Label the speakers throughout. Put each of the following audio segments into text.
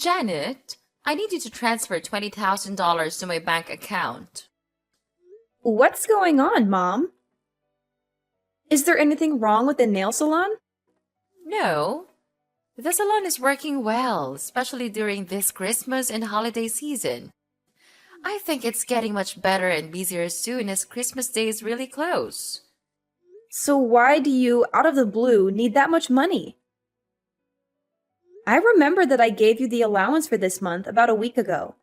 Speaker 1: Janet, I need you to transfer $20,000 to my bank account.
Speaker 2: What's going on, Mom? Is there anything wrong with the nail salon?
Speaker 1: No, the salon is working well, especially during this Christmas and holiday season. I think it's getting much better and busier soon as Christmas Day is really close.
Speaker 2: So why do you, out of the blue, need that much money? I remember that I gave you the allowance for this month about a week ago.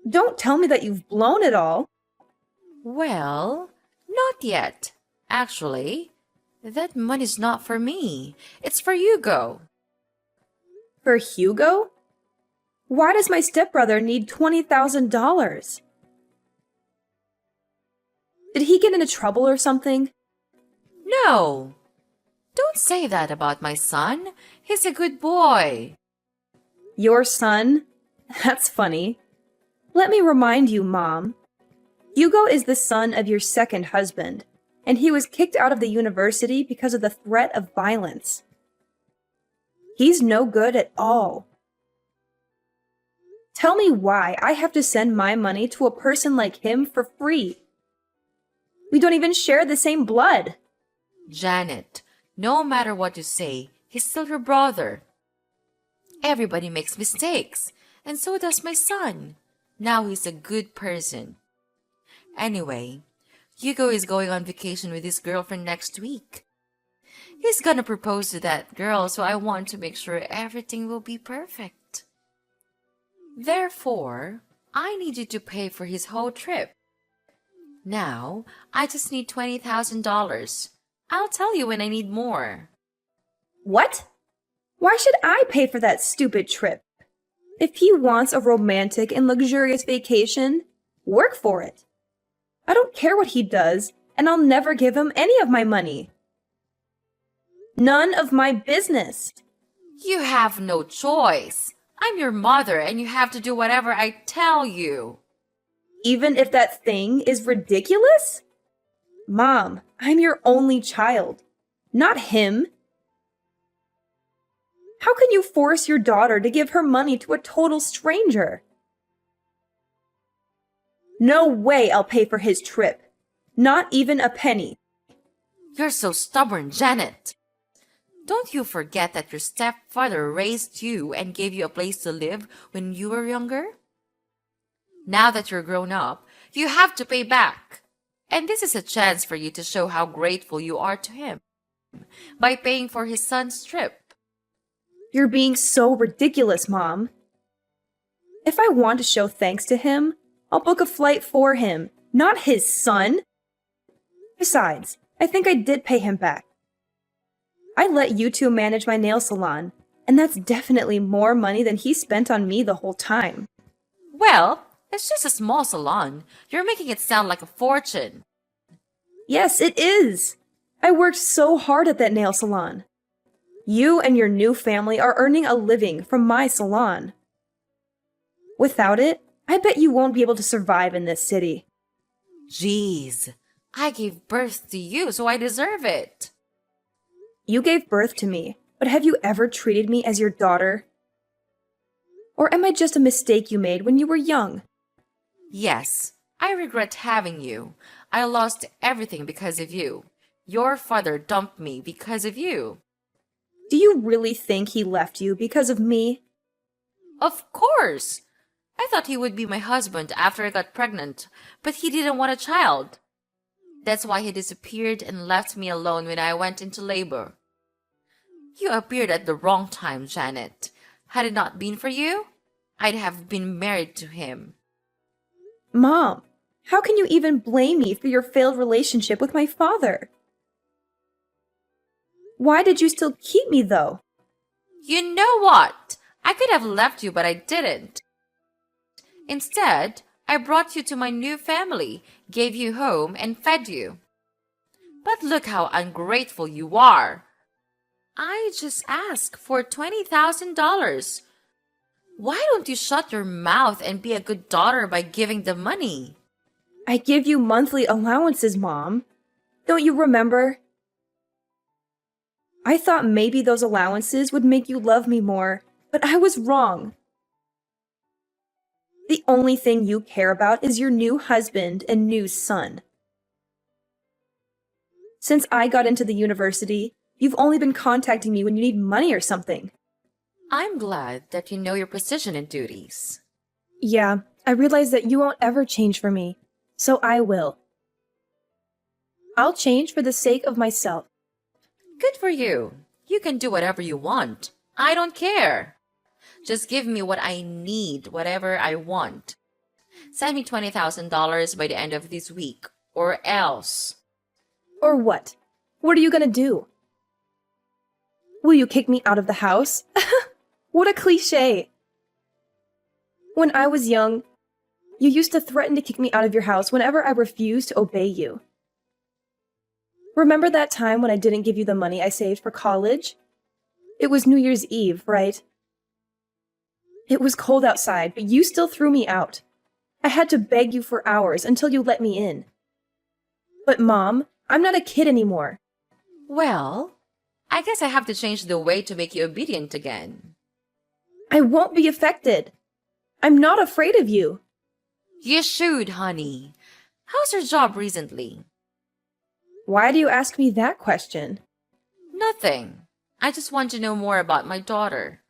Speaker 2: Don't tell me that you've blown it all.
Speaker 1: Well, not yet. Actually, that money's not for me. It's for Hugo.
Speaker 2: For Hugo? Why does my stepbrother need $20,000? Did he get into trouble or something?
Speaker 1: No, don't say that about my son. He's a good boy.
Speaker 2: Your son? That's funny. Let me remind you, Mom. Hugo is the son of your second husband, and he was kicked out of the university because of the threat of violence. He's no good at all. Tell me why I have to send my money to a person like him for free. We don't even share the same blood.
Speaker 1: Janet, no matter what you say, he's still your brother. Everybody makes mistakes, and so does my son. Now he's a good person. Anyway, Hugo is going on vacation with his girlfriend next week. He's gonna propose to that girl, so I want to make sure everything will be perfect. Therefore, I need you to pay for his whole trip. Now, I just need $20,000. I'll tell you when I need more.
Speaker 2: What? Why should I pay for that stupid trip? If he wants a romantic and luxurious vacation, work for it. I don't care what he does, and I'll never give him any of my money. None of my business.
Speaker 1: You have no choice. I'm your mother, and you have to do whatever I tell you.
Speaker 2: Even if that thing is ridiculous? Mom, I'm your only child, not him. How can you force your daughter to give her money to a total stranger? No way I'll pay for his trip. Not even a penny.
Speaker 1: You're so stubborn, Janet. Don't you forget that your stepfather raised you and gave you a place to live when you were younger? Now that you're grown up, you have to pay back. And this is a chance for you to show how grateful you are to him by paying for his son's trip.
Speaker 2: You're being so ridiculous, Mom. If I want to show thanks to him, I'll book a flight for him, not his son. Besides, I think I did pay him back. I let you two manage my nail salon, and that's definitely more money than he spent on me the whole time.
Speaker 1: Well, it's just a small salon. You're making it sound like a fortune.
Speaker 2: Yes, it is. I worked so hard at that nail salon. You and your new family are earning a living from my salon. Without it, I bet you won't be able to survive in this city.
Speaker 1: Jeez, I gave birth to you, so I deserve it.
Speaker 2: You gave birth to me, but have you ever treated me as your daughter? Or am I just a mistake you made when you were young?
Speaker 1: Yes, I regret having you. I lost everything because of you. Your father dumped me because of you.
Speaker 2: Do you really think he left you because of me?
Speaker 1: Of course. I thought he would be my husband after I got pregnant, but he didn't want a child. That's why he disappeared and left me alone when I went into labor. You appeared at the wrong time, Janet. Had it not been for you, I'd have been married to him.
Speaker 2: Mom, how can you even blame me for your failed relationship with my father? Why did you still keep me, though?
Speaker 1: You know what? I could have left you, but I didn't. Instead, I brought you to my new family, gave you home, and fed you. But look how ungrateful you are. I just asked for $20,000. Why don't you shut your mouth and be a good daughter by giving the money?
Speaker 2: I give you monthly allowances, Mom. Don't you remember? I thought maybe those allowances would make you love me more, But I was wrong. The only thing you care about is your new husband and new son. Since I got into the university, you've only been contacting me when you need money or something.
Speaker 1: I'm glad that you know your position and duties.
Speaker 2: Yeah, I realize that you won't ever change for me, so I will. I'll change for the sake of myself.
Speaker 1: Good for you. You can do whatever you want. I don't care. Just give me what I need, whatever I want. Send me $20,000 by the end of this week, or else.
Speaker 2: Or what? What are you gonna do? Will you kick me out of the house? What a cliche! When I was young, you used to threaten to kick me out of your house whenever I refused to obey you. Remember that time when I didn't give you the money I saved for college? It was New Year's Eve, right? It was cold outside, but you still threw me out. I had to beg you for hours until you let me in. But Mom, I'm not a kid anymore.
Speaker 1: Well, I guess I have to change the way to make you obedient again.
Speaker 2: I won't be affected. I'm not afraid of you.
Speaker 1: You should, honey. How's your job recently?
Speaker 2: Why do you ask me that question?
Speaker 1: Nothing. I just want to know more about my daughter.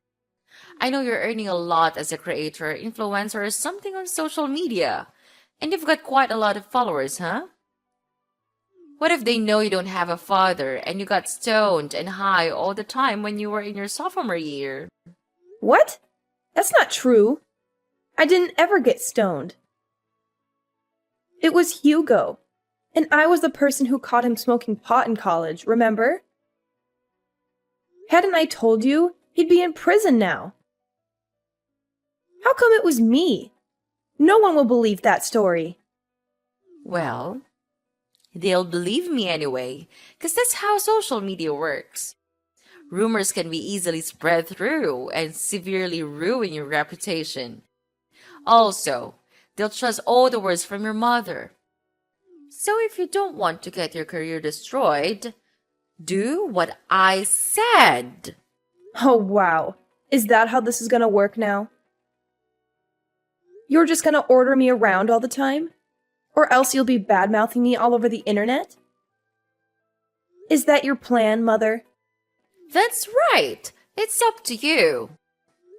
Speaker 1: I know you're earning a lot as a creator, influencer, or something on social media. And you've got quite a lot of followers, huh? What if they know you don't have a father and you got stoned and high all the time when you were in your sophomore year?
Speaker 2: What? That's not true. I didn't ever get stoned. It was Hugo, and I was the person who caught him smoking pot in college, remember? Hadn't I told you, he'd be in prison now. How come it was me? No one will believe that story.
Speaker 1: Well, they'll believe me anyway, because that's how social media works. Rumors can be easily spread through and severely ruin your reputation. Also, they'll trust all the words from your mother. So if you don't want to get your career destroyed, do what I said.
Speaker 2: Oh, wow. Is that how this is gonna work now? You're just gonna order me around all the time? Or else you'll be bad-mouthing me all over the internet? Is that your plan, Mother?
Speaker 1: That's right. It's up to you.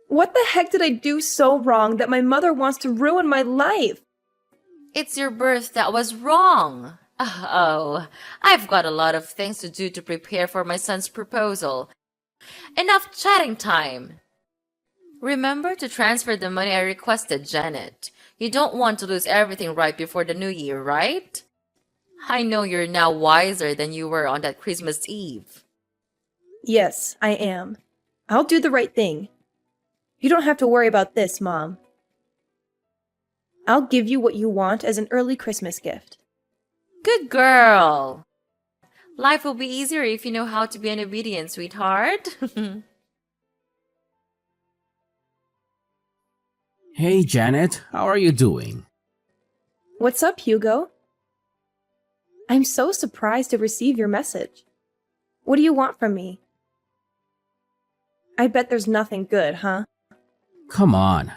Speaker 2: What the heck did I do so wrong that my mother wants to ruin my life?
Speaker 1: It's your birth that was wrong. Oh, I've got a lot of things to do to prepare for my son's proposal. Enough chatting time. Remember to transfer the money I requested, Janet. You don't want to lose everything right before the new year, right? I know you're now wiser than you were on that Christmas Eve.
Speaker 2: Yes, I am. I'll do the right thing. You don't have to worry about this, Mom. I'll give you what you want as an early Christmas gift.
Speaker 1: Good girl. Life will be easier if you know how to be an obedient sweetheart.
Speaker 3: Hey Janet, how are you doing?
Speaker 2: What's up, Hugo? I'm so surprised to receive your message. What do you want from me? I bet there's nothing good, huh?
Speaker 3: Come on.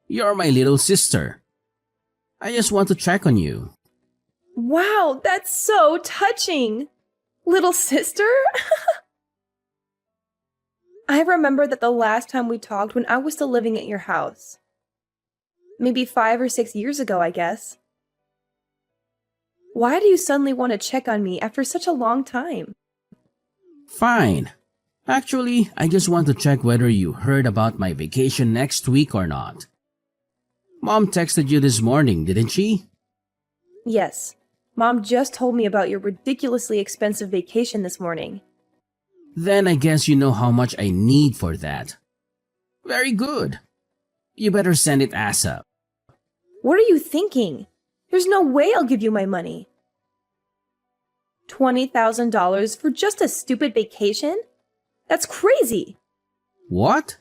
Speaker 3: You're my little sister. I just want to check on you.
Speaker 2: Wow, that's so touching! Little sister? I remember that the last time we talked when I was still living at your house. Maybe 5 or 6 years ago, I guess. Why do you suddenly want to check on me after such a long time?
Speaker 3: Fine. Actually, I just want to check whether you heard about my vacation next week or not. Mom texted you this morning, didn't she?
Speaker 2: Yes. Mom just told me about your ridiculously expensive vacation this morning.
Speaker 3: Then I guess you know how much I need for that. Very good. You better send it ASAP.
Speaker 2: What are you thinking? There's no way I'll give you my money. $20,000 for just a stupid vacation? That's crazy!
Speaker 3: What?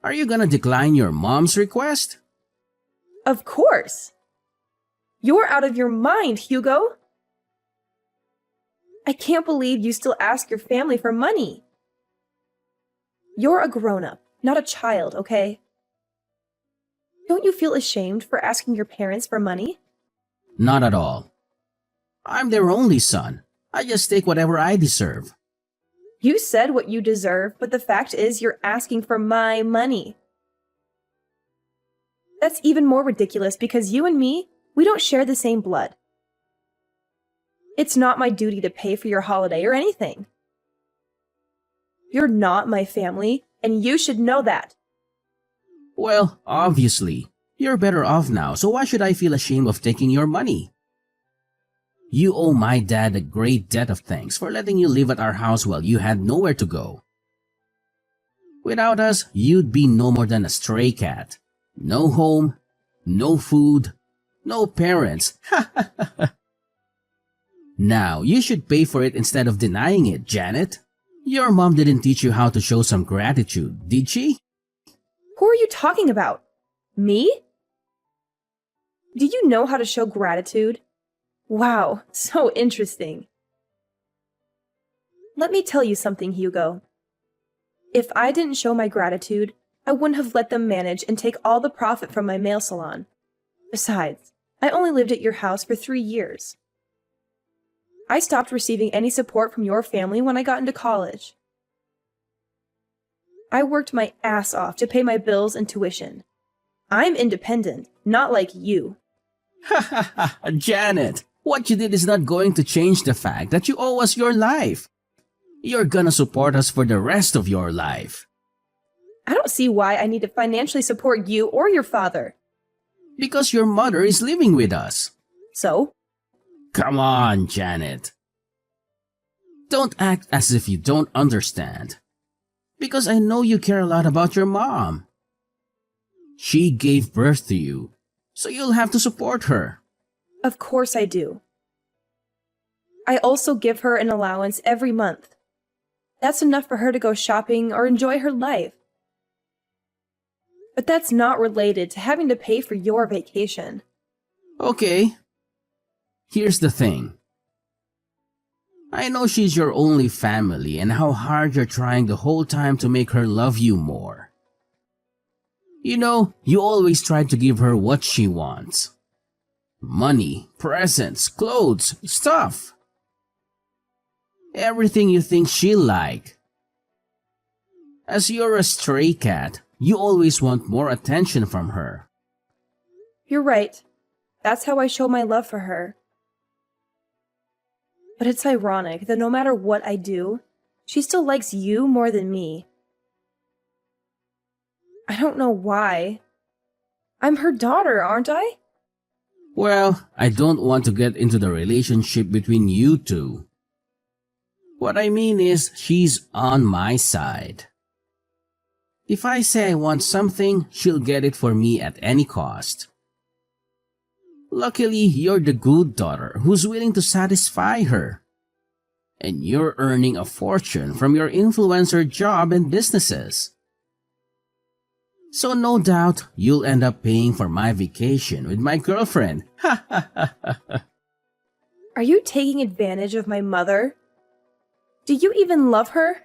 Speaker 3: Are you gonna decline your mom's request?
Speaker 2: Of course! You're out of your mind, Hugo! I can't believe you still ask your family for money. You're a grown-up, not a child, okay? Don't you feel ashamed for asking your parents for money?
Speaker 3: Not at all. I'm their only son. I just take whatever I deserve.
Speaker 2: You said what you deserve, but the fact is you're asking for my money. That's even more ridiculous because you and me, we don't share the same blood. It's not my duty to pay for your holiday or anything. You're not my family, and you should know that.
Speaker 3: Well, obviously, you're better off now, so why should I feel ashamed of taking your money? You owe my dad a great debt of thanks for letting you live at our house while you had nowhere to go. Without us, you'd be no more than a stray cat. No home, no food, no parents. Now, you should pay for it instead of denying it, Janet. Your mom didn't teach you how to show some gratitude, did she?
Speaker 2: Who are you talking about? Me? Do you know how to show gratitude? Wow, so interesting. Let me tell you something, Hugo. If I didn't show my gratitude, I wouldn't have let them manage and take all the profit from my nail salon. Besides, I only lived at your house for 3 years. I stopped receiving any support from your family when I got into college. I worked my ass off to pay my bills and tuition. I'm independent, not like you.
Speaker 3: Janet, what you did is not going to change the fact that you owe us your life. You're gonna support us for the rest of your life.
Speaker 2: I don't see why I need to financially support you or your father.
Speaker 3: Because your mother is living with us.
Speaker 2: So?
Speaker 3: Come on, Janet. Don't act as if you don't understand. Because I know you care a lot about your mom. She gave birth to you, so you'll have to support her.
Speaker 2: Of course I do. I also give her an allowance every month. That's enough for her to go shopping or enjoy her life. But that's not related to having to pay for your vacation.
Speaker 3: Okay. Here's the thing. I know she's your only family and how hard you're trying the whole time to make her love you more. You know, you always try to give her what she wants. Money, presents, clothes, stuff. Everything you think she'll like. As you're a stray cat, you always want more attention from her.
Speaker 2: You're right. That's how I show my love for her. But it's ironic that no matter what I do, she still likes you more than me. I don't know why. I'm her daughter, aren't I?
Speaker 3: Well, I don't want to get into the relationship between you two. What I mean is, she's on my side. If I say I want something, she'll get it for me at any cost. Luckily, you're the good daughter who's willing to satisfy her. And you're earning a fortune from your influencer job and businesses. So no doubt, you'll end up paying for my vacation with my girlfriend.
Speaker 2: Are you taking advantage of my mother? Do you even love her?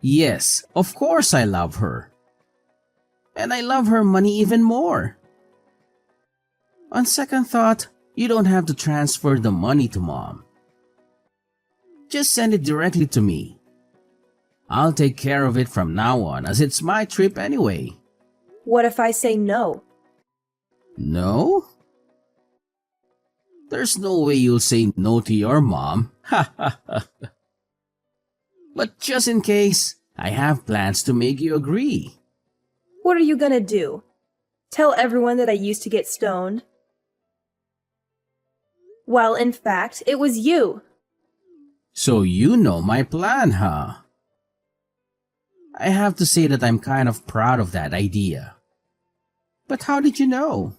Speaker 3: Yes, of course I love her. And I love her money even more. On second thought, you don't have to transfer the money to Mom. Just send it directly to me. I'll take care of it from now on as it's my trip anyway.
Speaker 2: What if I say no?
Speaker 3: No? There's no way you'll say no to your mom. But just in case, I have plans to make you agree.
Speaker 2: What are you gonna do? Tell everyone that I used to get stoned? Well, in fact, it was you.
Speaker 3: So you know my plan, huh? I have to say that I'm kind of proud of that idea. But how did you know?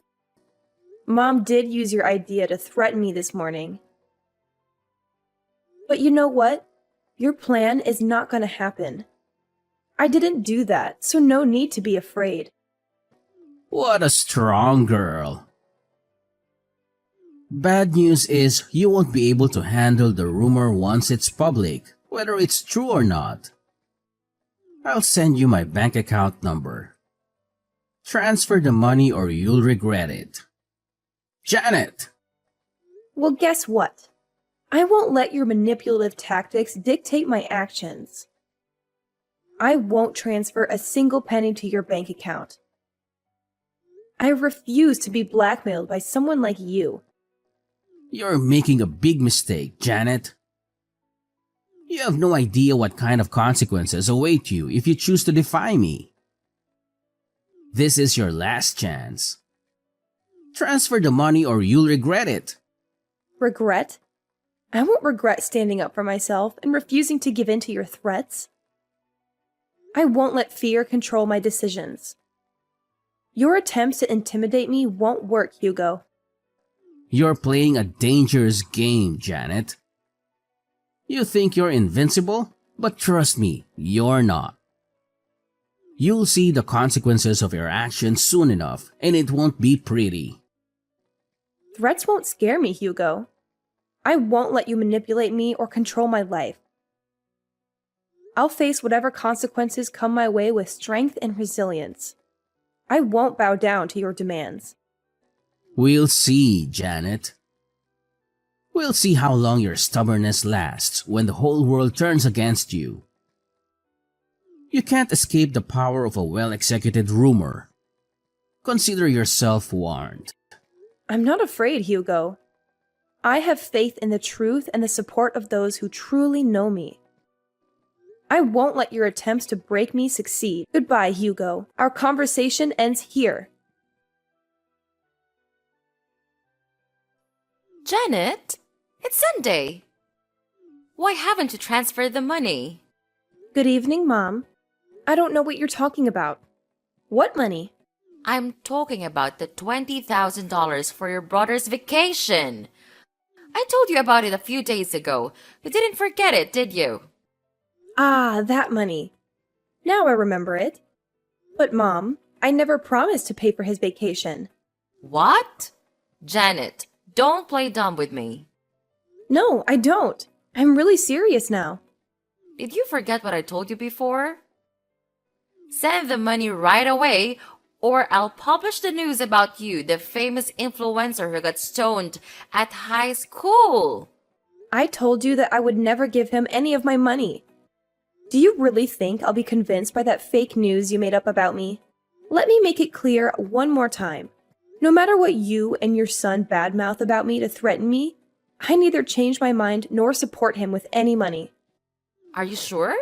Speaker 2: Mom did use your idea to threaten me this morning. But you know what? Your plan is not gonna happen. I didn't do that, so no need to be afraid.
Speaker 3: What a strong girl. Bad news is you won't be able to handle the rumor once it's public, whether it's true or not. I'll send you my bank account number. Transfer the money or you'll regret it. Janet!
Speaker 2: Well, guess what? I won't let your manipulative tactics dictate my actions. I won't transfer a single penny to your bank account. I refuse to be blackmailed by someone like you.
Speaker 3: You're making a big mistake, Janet. You have no idea what kind of consequences await you if you choose to defy me. This is your last chance. Transfer the money or you'll regret it.
Speaker 2: Regret? I won't regret standing up for myself and refusing to give in to your threats. I won't let fear control my decisions. Your attempts to intimidate me won't work, Hugo.
Speaker 3: You're playing a dangerous game, Janet. You think you're invincible? But trust me, you're not. You'll see the consequences of your actions soon enough, and it won't be pretty.
Speaker 2: Threats won't scare me, Hugo. I won't let you manipulate me or control my life. I'll face whatever consequences come my way with strength and resilience. I won't bow down to your demands.
Speaker 3: We'll see, Janet. We'll see how long your stubbornness lasts when the whole world turns against you. You can't escape the power of a well-executed rumor. Consider yourself warned.
Speaker 2: I'm not afraid, Hugo. I have faith in the truth and the support of those who truly know me. I won't let your attempts to break me succeed. Goodbye, Hugo. Our conversation ends here.
Speaker 1: Janet, it's Sunday. Why haven't you transferred the money?
Speaker 2: Good evening, Mom. I don't know what you're talking about. What money?
Speaker 1: I'm talking about the $20,000 for your brother's vacation. I told you about it a few days ago. You didn't forget it, did you?
Speaker 2: Ah, that money. Now I remember it. But Mom, I never promised to pay for his vacation.
Speaker 1: What? Janet, don't play dumb with me.
Speaker 2: No, I don't. I'm really serious now.
Speaker 1: Did you forget what I told you before? Send the money right away, or I'll publish the news about you, the famous influencer who got stoned at high school.
Speaker 2: I told you that I would never give him any of my money. Do you really think I'll be convinced by that fake news you made up about me? Let me make it clear one more time. No matter what you and your son badmouth about me to threaten me, I neither change my mind nor support him with any money.
Speaker 1: Are you sure?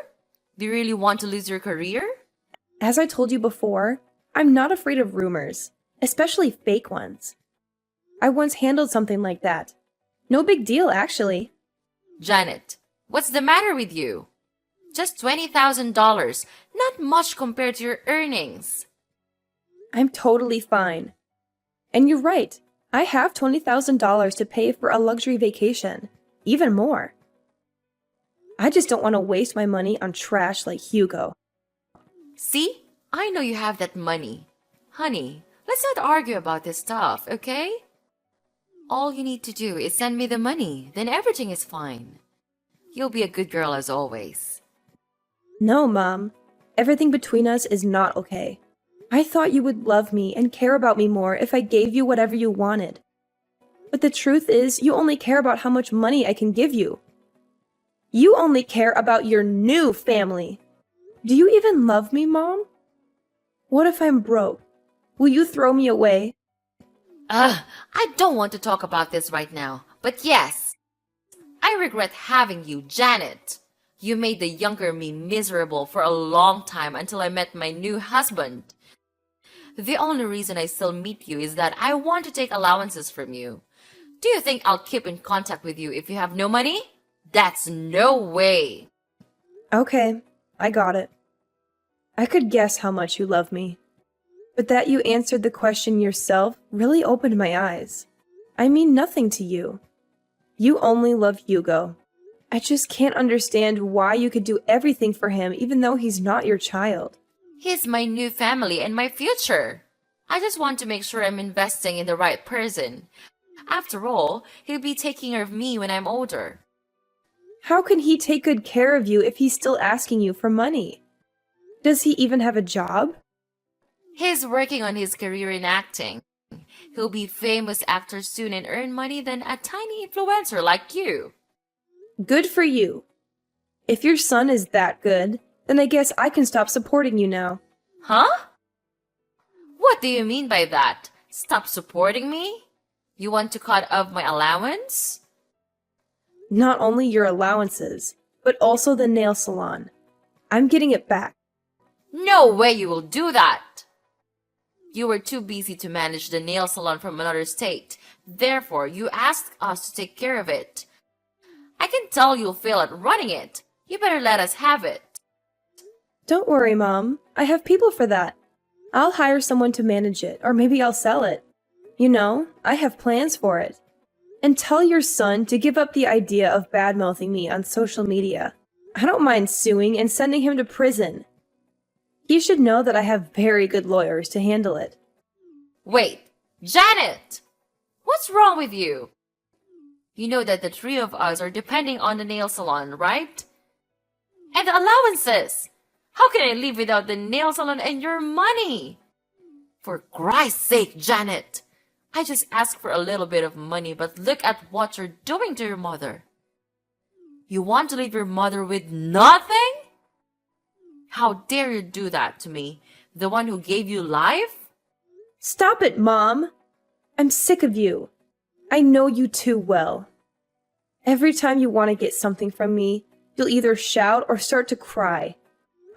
Speaker 1: Do you really want to lose your career?
Speaker 2: As I told you before, I'm not afraid of rumors, especially fake ones. I once handled something like that. No big deal, actually.
Speaker 1: Janet, what's the matter with you? Just $20,000, not much compared to your earnings.
Speaker 2: I'm totally fine. And you're right, I have $20,000 to pay for a luxury vacation, even more. I just don't want to waste my money on trash like Hugo.
Speaker 1: See? I know you have that money. Honey, let's not argue about this stuff, okay? All you need to do is send me the money, then everything is fine. You'll be a good girl as always.
Speaker 2: No, Mom. Everything between us is not okay. I thought you would love me and care about me more if I gave you whatever you wanted. But the truth is, you only care about how much money I can give you. You only care about your new family. Do you even love me, Mom? What if I'm broke? Will you throw me away?
Speaker 1: I don't want to talk about this right now, but yes, I regret having you, Janet. You made the younger me miserable for a long time until I met my new husband. The only reason I still meet you is that I want to take allowances from you. Do you think I'll keep in contact with you if you have no money? That's no way.
Speaker 2: Okay, I got it. I could guess how much you love me. But that you answered the question yourself really opened my eyes. I mean nothing to you. You only love Hugo. I just can't understand why you could do everything for him even though he's not your child.
Speaker 1: He's my new family and my future. I just want to make sure I'm investing in the right person. After all, he'll be taking care of me when I'm older.
Speaker 2: How can he take good care of you if he's still asking you for money? Does he even have a job?
Speaker 1: He's working on his career in acting. He'll be famous actor soon and earn money than a tiny influencer like you.
Speaker 2: Good for you. If your son is that good, then I guess I can stop supporting you now.
Speaker 1: Huh? What do you mean by that? Stop supporting me? You want to cut off my allowance?
Speaker 2: Not only your allowances, but also the nail salon. I'm getting it back.
Speaker 1: No way you will do that! You were too busy to manage the nail salon from another state. Therefore, you asked us to take care of it. I can tell you'll fail at running it. You better let us have it.
Speaker 2: Don't worry, Mom. I have people for that. I'll hire someone to manage it, or maybe I'll sell it. You know, I have plans for it. And tell your son to give up the idea of bad-mouthing me on social media. I don't mind suing and sending him to prison. He should know that I have very good lawyers to handle it.
Speaker 1: Wait, Janet! What's wrong with you? You know that the three of us are depending on the nail salon, right? And the allowances! How can I live without the nail salon and your money? For Christ's sake, Janet! I just asked for a little bit of money, but look at what you're doing to your mother. You want to leave your mother with nothing? How dare you do that to me, the one who gave you life?
Speaker 2: Stop it, Mom! I'm sick of you. I know you too well. Every time you want to get something from me, you'll either shout or start to cry.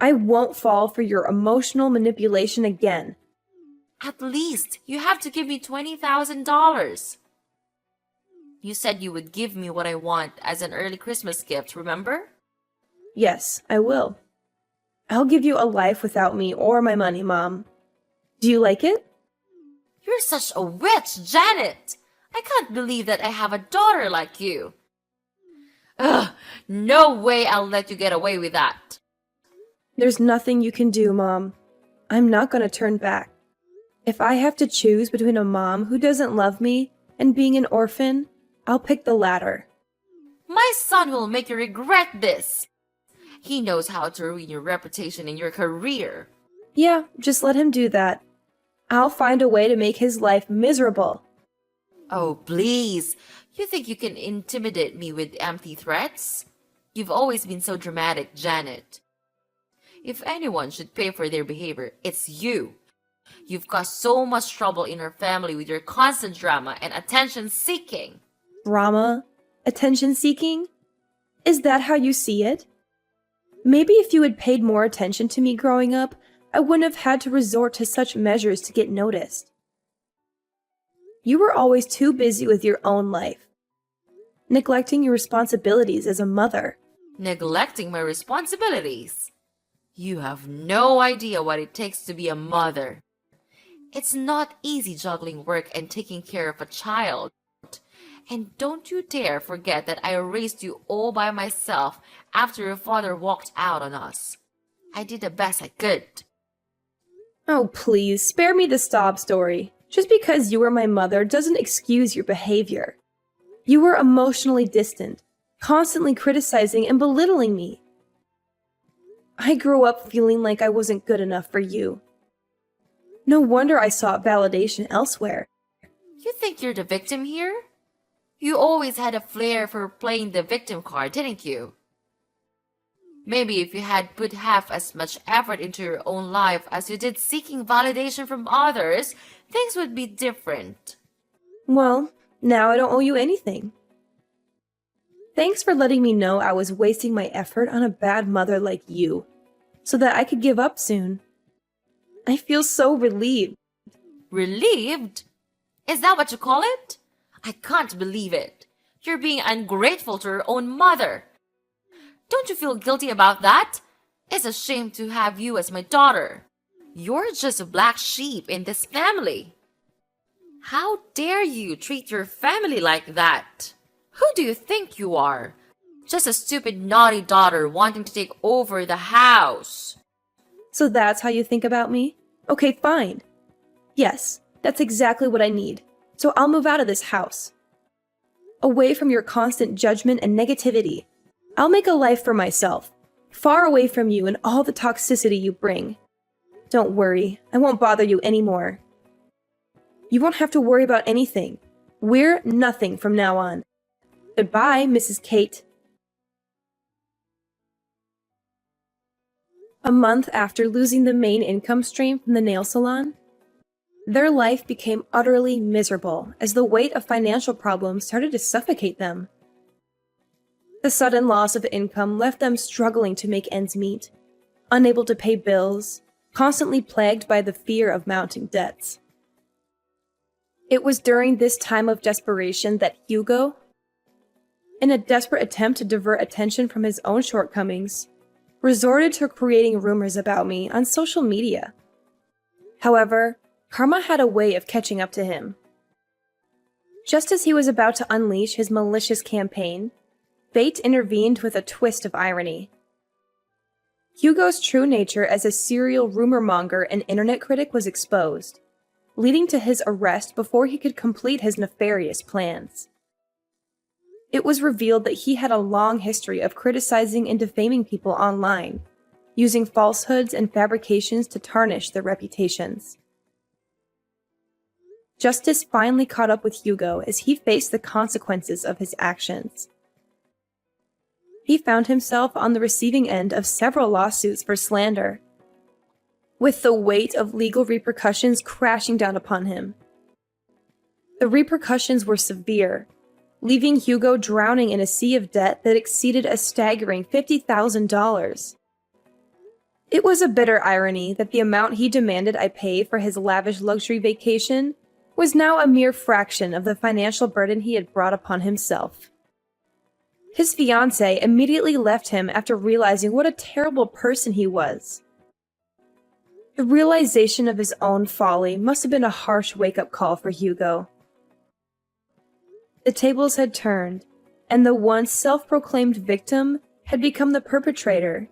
Speaker 2: I won't fall for your emotional manipulation again.
Speaker 1: At least you have to give me $20,000. You said you would give me what I want as an early Christmas gift, remember?
Speaker 2: Yes, I will. I'll give you a life without me or my money, Mom. Do you like it?
Speaker 1: You're such a witch, Janet! I can't believe that I have a daughter like you. Ugh, no way I'll let you get away with that.
Speaker 2: There's nothing you can do, Mom. I'm not going to turn back. If I have to choose between a mom who doesn't love me and being an orphan, I'll pick the latter.
Speaker 1: My son will make you regret this. He knows how to ruin your reputation and your career.
Speaker 2: Yeah, just let him do that. I'll find a way to make his life miserable.
Speaker 1: Oh, please. You think you can intimidate me with empty threats? You've always been so dramatic, Janet. If anyone should pay for their behavior, it's you. You've caused so much trouble in our family with your constant drama and attention-seeking.
Speaker 2: Drama? Attention-seeking? Is that how you see it? Maybe if you had paid more attention to me growing up, I wouldn't have had to resort to such measures to get noticed. You were always too busy with your own life, neglecting your responsibilities as a mother.
Speaker 1: Neglecting my responsibilities? You have no idea what it takes to be a mother. It's not easy juggling work and taking care of a child. And don't you dare forget that I raised you all by myself after your father walked out on us. I did the best I could.
Speaker 2: Oh, please, spare me the sob story. Just because you were my mother doesn't excuse your behavior. You were emotionally distant, constantly criticizing and belittling me. I grew up feeling like I wasn't good enough for you. No wonder I sought validation elsewhere.
Speaker 1: You think you're the victim here? You always had a flair for playing the victim card, didn't you? Maybe if you had put half as much effort into your own life as you did seeking validation from others, things would be different.
Speaker 2: Well, now I don't owe you anything. Thanks for letting me know I was wasting my effort on a bad mother like you, so that I could give up soon. I feel so relieved.
Speaker 1: Relieved? Is that what you call it? I can't believe it. You're being ungrateful to your own mother. Don't you feel guilty about that? It's a shame to have you as my daughter. You're just a black sheep in this family. How dare you treat your family like that? Who do you think you are? Just a stupid, naughty daughter wanting to take over the house.
Speaker 2: So that's how you think about me? Okay, fine. Yes, that's exactly what I need. So I'll move out of this house. Away from your constant judgment and negativity. I'll make a life for myself. far away from you and all the toxicity you bring. Don't worry, I won't bother you anymore. You won't have to worry about anything. We're nothing from now on. Goodbye, Mrs. Kate. A month after losing the main income stream from the nail salon, their life became utterly miserable as the weight of financial problems started to suffocate them. The sudden loss of income left them struggling to make ends meet, unable to pay bills, constantly plagued by the fear of mounting debts. It was during this time of desperation that Hugo, in a desperate attempt to divert attention from his own shortcomings, resorted to creating rumors about me on social media. However, karma had a way of catching up to him. Just as he was about to unleash his malicious campaign, fate intervened with a twist of irony. Hugo's true nature as a serial rumor monger and internet critic was exposed, leading to his arrest before he could complete his nefarious plans. It was revealed that he had a long history of criticizing and defaming people online, using falsehoods and fabrications to tarnish their reputations. Justice finally caught up with Hugo as he faced the consequences of his actions. He found himself on the receiving end of several lawsuits for slander, with the weight of legal repercussions crashing down upon him. The repercussions were severe, leaving Hugo drowning in a sea of debt that exceeded a staggering $50,000. It was a bitter irony that the amount he demanded I pay for his lavish luxury vacation was now a mere fraction of the financial burden he had brought upon himself. His fiancée immediately left him after realizing what a terrible person he was. The realization of his own folly must have been a harsh wake-up call for Hugo. The tables had turned, and the once self-proclaimed victim had become the perpetrator,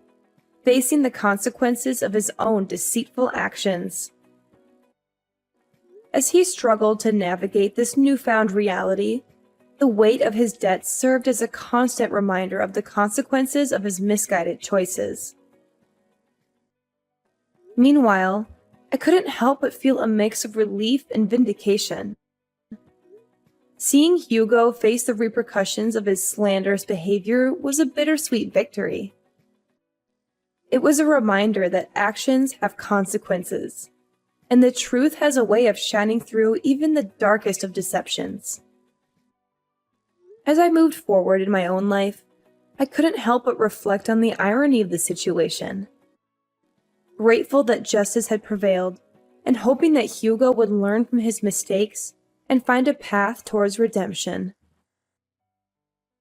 Speaker 2: facing the consequences of his own deceitful actions. As he struggled to navigate this newfound reality, the weight of his debts served as a constant reminder of the consequences of his misguided choices. Meanwhile, I couldn't help but feel a mix of relief and vindication. Seeing Hugo face the repercussions of his slanderous behavior was a bittersweet victory. It was a reminder that actions have consequences, and the truth has a way of shining through even the darkest of deceptions. As I moved forward in my own life, I couldn't help but reflect on the irony of the situation. Grateful that justice had prevailed, and hoping that Hugo would learn from his mistakes and find a path towards redemption.